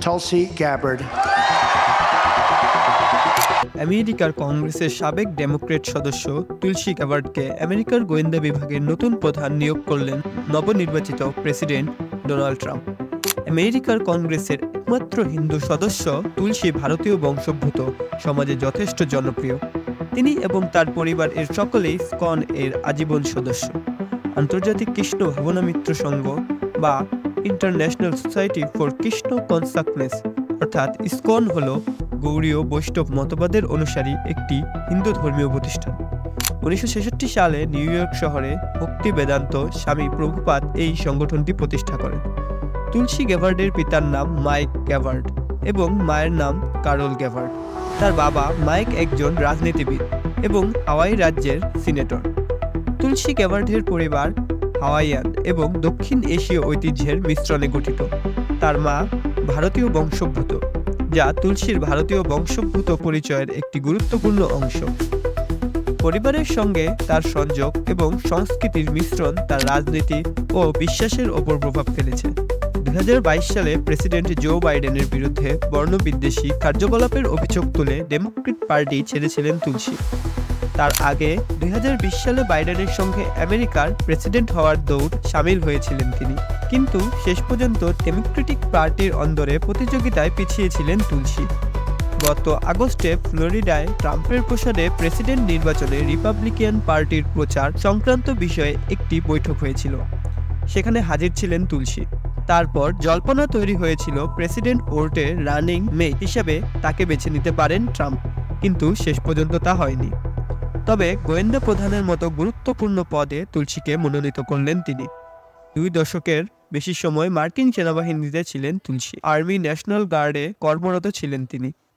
Tulsi Gabbard. আমেরিকার কংগ্রেসের সাবেক ডেমোক্র্যাট সদস্য তুলসী গ্যাবার্ডকে আমেরিকার গোয়েন্দা বিভাগের নতুন প্রধান নিয়োগ করলেন নবনির্বাচিত প্রেসিডেন্ট ডোনাল্ড ট্রাম্প। আমেরিকার কংগ্রেসের একমাত্র হিন্দু সদস্য তুলসী ভারতীয় বংশোদ্ভূত সমাজে যথেষ্ট জনপ্রিয়। তিনি এবং তার পরিবার এর সকলেই স্কন এর আজীবন সদস্য। আন্তর্জাতিক কৃষ্ণ ভাবনা মিত্র সংঘ বা international society for Krishna consciousness অর্থাৎ ইসকন হল গৌড়ীয় বৈষ্ণব মতবাদের অনুসারী একটি হিন্দু ধর্মীয় প্রতিষ্ঠান। 1966 সালে নিউ ইয়র্ক শহরে ভক্তি বেদান্ত স্বামী প্রভুপাদ এই সংগঠনটি প্রতিষ্ঠা করেন। তুলসী গ্যাবার্ডের পিতার নাম মাইক গ্যাবার্ড এবং মায়ের নাম কারল গ্যাবার্ড। তার বাবা মাইক একজন রাজনীতিবিদ এবং হাওয়াই রাজ্যের সিনেটর। তুলসী গ্যাবার্ডের পরিবার হাওয়াইয়ান এবং দক্ষিণ এশীয় ঐতিহ্যের মিশ্রণে গঠিত। তার মা ভারতীয় বংশোদ্ভূত, যা তুলসীর ভারতীয় বংশোদ্ভূত পরিচয়ের একটি গুরুত্বপূর্ণ অংশ। পরিবারের সঙ্গে তার সংযোগ এবং সংস্কৃতির মিশ্রণ তার রাজনীতি ও বিশ্বাসের ওপর প্রভাব ফেলেছে। 2022 সালে প্রেসিডেন্ট জো বাইডেনের বিরুদ্ধে বর্ণবিদ্বেষী কার্যকলাপের অভিযোগ তুলে ডেমোক্র্যাট পার্টি ছেড়েছিলেন তুলসী। তার আগে 2020 সালে বাইডেনের সঙ্গে আমেরিকার প্রেসিডেন্ট হওয়ার দৌড় সামিল হয়েছিলেন তিনি, কিন্তু শেষ পর্যন্ত ডেমোক্রেটিক পার্টির অন্দরে প্রতিযোগিতায় পিছিয়েছিলেন তুলসী। গত আগস্টে ফ্লোরিডায় ট্রাম্পের প্রসাদে প্রেসিডেন্ট নির্বাচনে রিপাবলিকান পার্টির প্রচার সংক্রান্ত বিষয়ে একটি বৈঠক হয়েছিল। সেখানে হাজির ছিলেন তুলসী। তারপর জল্পনা তৈরি হয়েছিল প্রেসিডেন্ট ভোটের রানিং মেট হিসেবে তাকে বেছে নিতে পারেন ট্রাম্প, কিন্তু শেষ পর্যন্ত তা হয়নি। তবে গোয়েন্দা প্রধানের মতো গুরুত্বপূর্ণ পদে তুলসীকে মনোনীত করলেন তিনি। 2 দশকের বেশি সময় মার্কিন সেনাবাহিনীতে ছিলেন তুলসী। আর্মি ন্যাশনাল গার্ডে কর্মরত ছিলেন তিনি।